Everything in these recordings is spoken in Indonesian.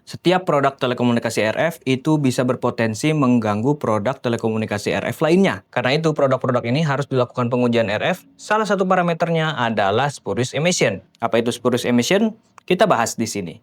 Setiap produk telekomunikasi RF itu bisa berpotensi mengganggu produk telekomunikasi RF lainnya. Karena itu, produk-produk ini harus dilakukan pengujian RF. Salah satu parameternya adalah spurious emission. Apa itu spurious emission? Kita bahas di sini.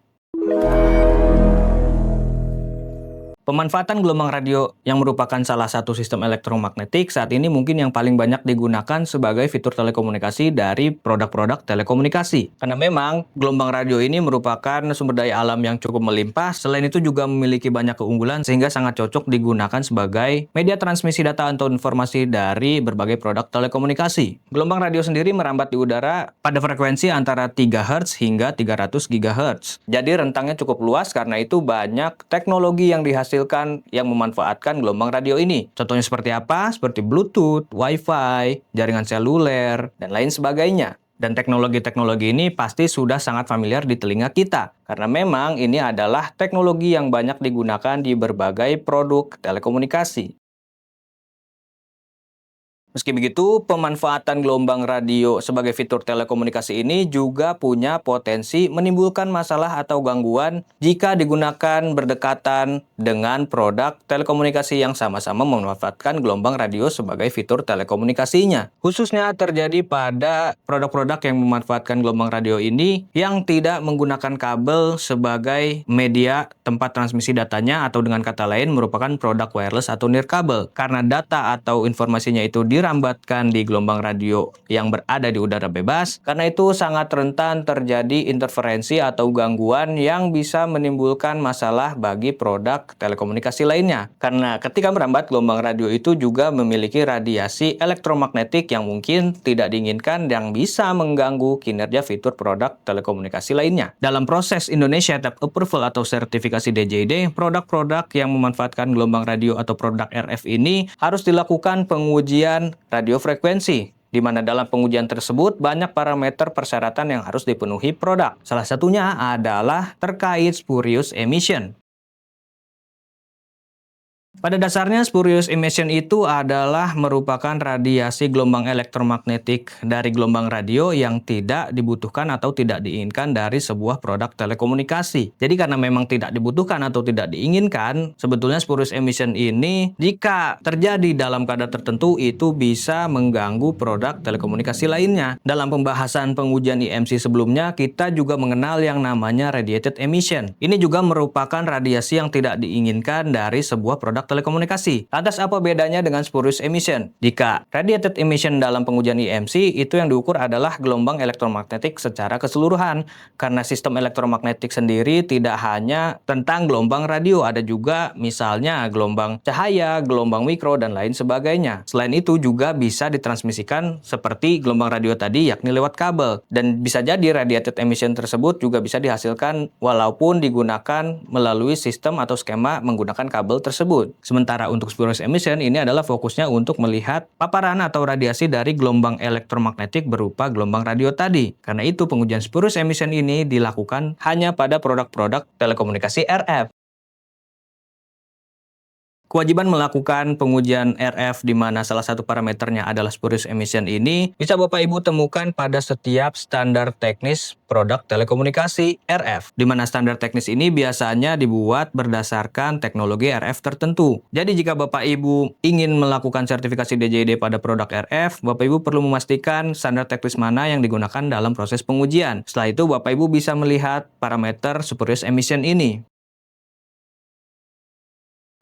Pemanfaatan gelombang radio yang merupakan salah satu sistem elektromagnetik saat ini mungkin yang paling banyak digunakan sebagai fitur telekomunikasi dari produk-produk telekomunikasi. Karena memang gelombang radio ini merupakan sumber daya alam yang cukup melimpah, selain itu juga memiliki banyak keunggulan sehingga sangat cocok digunakan sebagai media transmisi data atau informasi dari berbagai produk telekomunikasi. Gelombang radio sendiri merambat di udara pada frekuensi antara 3 Hz hingga 300 GHz. Jadi rentangnya cukup luas, karena itu banyak teknologi yang dihasilkan yang memanfaatkan gelombang radio ini. Contohnya seperti apa? Seperti Bluetooth, Wi-Fi, jaringan seluler, dan lain sebagainya. Dan teknologi-teknologi ini pasti sudah sangat familiar di telinga kita. Karena memang ini adalah teknologi yang banyak digunakan di berbagai produk telekomunikasi. Meski begitu, pemanfaatan gelombang radio sebagai fitur telekomunikasi ini juga punya potensi menimbulkan masalah atau gangguan jika digunakan berdekatan dengan produk telekomunikasi yang sama-sama memanfaatkan gelombang radio sebagai fitur telekomunikasinya. Khususnya terjadi pada produk-produk yang memanfaatkan gelombang radio ini yang tidak menggunakan kabel sebagai media tempat transmisi datanya, atau dengan kata lain merupakan produk wireless atau nirkabel. Karena data atau informasinya itu dirambatkan di gelombang radio yang berada di udara bebas, karena itu sangat rentan terjadi interferensi atau gangguan yang bisa menimbulkan masalah bagi produk telekomunikasi lainnya. Karena ketika merambat, gelombang radio itu juga memiliki radiasi elektromagnetik yang mungkin tidak diinginkan yang bisa mengganggu kinerja fitur produk telekomunikasi lainnya. Dalam proses Indonesia Type Approval atau sertifikasi DJD, produk-produk yang memanfaatkan gelombang radio atau produk RF ini harus dilakukan pengujian radiofrekuensi, di mana dalam pengujian tersebut banyak parameter persyaratan yang harus dipenuhi produk. Salah satunya adalah terkait spurious emission. Pada dasarnya, spurious emission itu adalah merupakan radiasi gelombang elektromagnetik dari gelombang radio yang tidak dibutuhkan atau tidak diinginkan dari sebuah produk telekomunikasi. Jadi karena memang tidak dibutuhkan atau tidak diinginkan, sebetulnya spurious emission ini jika terjadi dalam kadar tertentu itu bisa mengganggu produk telekomunikasi lainnya. Dalam pembahasan pengujian IMC sebelumnya, kita juga mengenal yang namanya radiated emission. Ini juga merupakan radiasi yang tidak diinginkan dari sebuah produk telekomunikasi. Lantas apa bedanya dengan spurious emission? Jika radiated emission dalam pengujian IMC itu yang diukur adalah gelombang elektromagnetik secara keseluruhan. Karena sistem elektromagnetik sendiri tidak hanya tentang gelombang radio, ada juga misalnya gelombang cahaya, gelombang mikro, dan lain sebagainya. Selain itu juga bisa ditransmisikan seperti gelombang radio tadi, yakni lewat kabel. Dan bisa jadi radiated emission tersebut juga bisa dihasilkan walaupun digunakan melalui sistem atau skema menggunakan kabel tersebut. Sementara untuk spurious emission ini adalah fokusnya untuk melihat paparan atau radiasi dari gelombang elektromagnetik berupa gelombang radio tadi. Karena itu pengujian spurious emission ini dilakukan hanya pada produk-produk telekomunikasi RF. Kewajiban melakukan pengujian RF di mana salah satu parameternya adalah spurious emission ini bisa Bapak Ibu temukan pada setiap standar teknis produk telekomunikasi RF. Di mana standar teknis ini biasanya dibuat berdasarkan teknologi RF tertentu. Jadi jika Bapak Ibu ingin melakukan sertifikasi DJD pada produk RF, Bapak Ibu perlu memastikan standar teknis mana yang digunakan dalam proses pengujian. Setelah itu Bapak Ibu bisa melihat parameter spurious emission ini.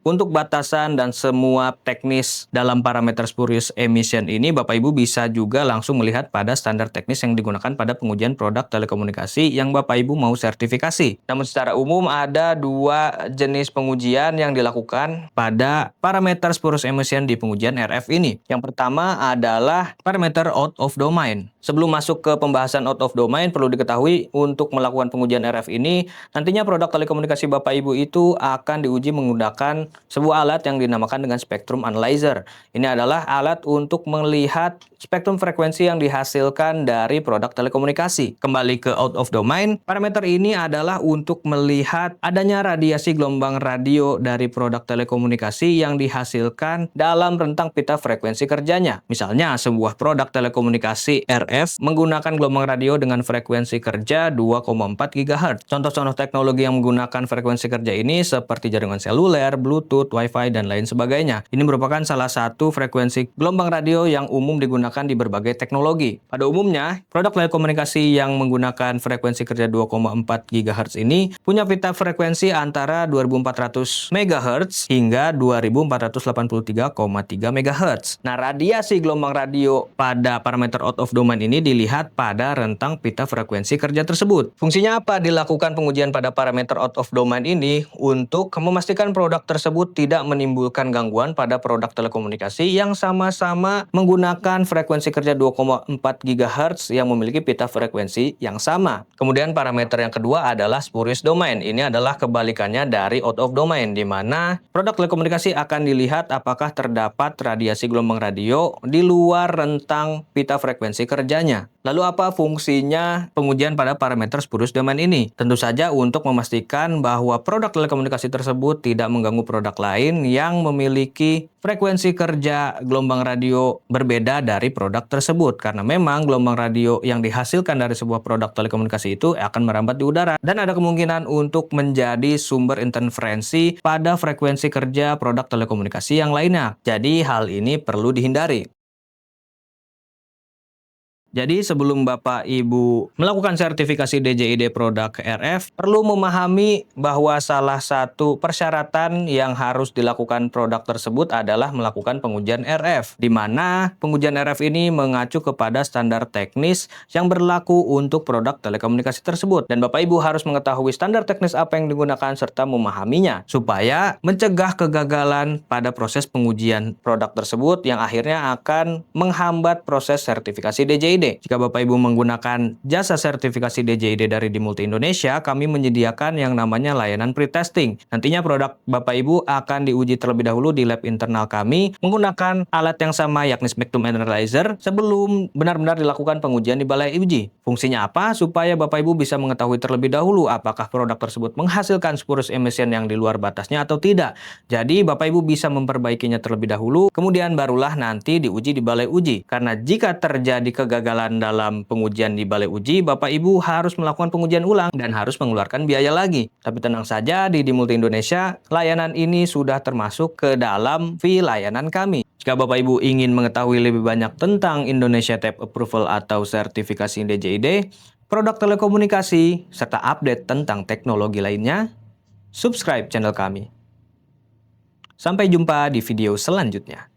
Untuk batasan dan semua teknis dalam parameter spurious emission ini, Bapak Ibu bisa juga langsung melihat pada standar teknis yang digunakan pada pengujian produk telekomunikasi yang Bapak Ibu mau sertifikasi. Namun secara umum ada dua jenis pengujian yang dilakukan pada parameter spurious emission di pengujian RF ini. Yang pertama adalah parameter out of domain. Sebelum masuk ke pembahasan out of domain, perlu diketahui untuk melakukan pengujian RF ini, nantinya produk telekomunikasi Bapak Ibu itu akan diuji menggunakan sebuah alat yang dinamakan dengan spectrum analyzer. Ini adalah alat untuk melihat spektrum frekuensi yang dihasilkan dari produk telekomunikasi. Kembali ke out of domain, parameter ini adalah untuk melihat adanya radiasi gelombang radio dari produk telekomunikasi yang dihasilkan dalam rentang pita frekuensi kerjanya. Misalnya, sebuah produk telekomunikasi RF menggunakan gelombang radio dengan frekuensi kerja 2,4 GHz. Contoh-contoh teknologi yang menggunakan frekuensi kerja ini seperti jaringan seluler, Bluetooth, Wi-Fi, dan lain sebagainya. Ini merupakan salah satu frekuensi gelombang radio yang umum digunakan di berbagai teknologi. Pada umumnya, produk telekomunikasi yang menggunakan frekuensi kerja 2,4 GHz ini punya pita frekuensi antara 2400 MHz hingga 2483,3 MHz. Nah, radiasi gelombang radio pada parameter out of domain ini dilihat pada rentang pita frekuensi kerja tersebut. Fungsinya apa dilakukan pengujian pada parameter out of domain ini? Untuk memastikan produk tersebut tidak menimbulkan gangguan pada produk telekomunikasi yang sama-sama menggunakan frekuensi kerja 2,4 GHz yang memiliki pita frekuensi yang sama. Kemudian parameter yang kedua adalah spurious domain. Ini adalah kebalikannya dari out of domain, di mana produk telekomunikasi akan dilihat apakah terdapat radiasi gelombang radio di luar rentang pita frekuensi kerjanya. Lalu apa fungsinya pengujian pada parameter spurious domain ini? Tentu saja untuk memastikan bahwa produk telekomunikasi tersebut tidak mengganggu produk lain yang memiliki frekuensi kerja gelombang radio berbeda dari produk tersebut. Karena memang gelombang radio yang dihasilkan dari sebuah produk telekomunikasi itu akan merambat di udara dan ada kemungkinan untuk menjadi sumber interferensi pada frekuensi kerja produk telekomunikasi yang lainnya. Jadi hal ini perlu dihindari. Jadi sebelum Bapak Ibu melakukan sertifikasi DJID produk RF, perlu memahami bahwa salah satu persyaratan yang harus dilakukan produk tersebut adalah melakukan pengujian RF, di mana pengujian RF ini mengacu kepada standar teknis yang berlaku untuk produk telekomunikasi tersebut. Dan Bapak Ibu harus mengetahui standar teknis apa yang digunakan serta memahaminya, supaya mencegah kegagalan pada proses pengujian produk tersebut yang akhirnya akan menghambat proses sertifikasi DJID. Jika Bapak Ibu menggunakan jasa sertifikasi DJID dari Dimulti Indonesia, kami menyediakan yang namanya layanan pre-testing. Nantinya produk Bapak Ibu akan diuji terlebih dahulu di lab internal kami menggunakan alat yang sama yakni spectrum analyzer sebelum benar-benar dilakukan pengujian di balai uji. Fungsinya apa? Supaya Bapak Ibu bisa mengetahui terlebih dahulu apakah produk tersebut menghasilkan spurious emission yang di luar batasnya atau tidak. Jadi Bapak Ibu bisa memperbaikinya terlebih dahulu, kemudian barulah nanti diuji di balai uji. Karena jika terjadi kegagalan dalam pengujian di balai uji, Bapak Ibu harus melakukan pengujian ulang dan harus mengeluarkan biaya lagi. Tapi tenang saja, di Dimulti Indonesia, layanan ini sudah termasuk ke dalam fee layanan kami. Jika Bapak Ibu ingin mengetahui lebih banyak tentang Indonesia Type Approval atau sertifikasi DJID, produk telekomunikasi, serta update tentang teknologi lainnya, subscribe channel kami. Sampai jumpa di video selanjutnya.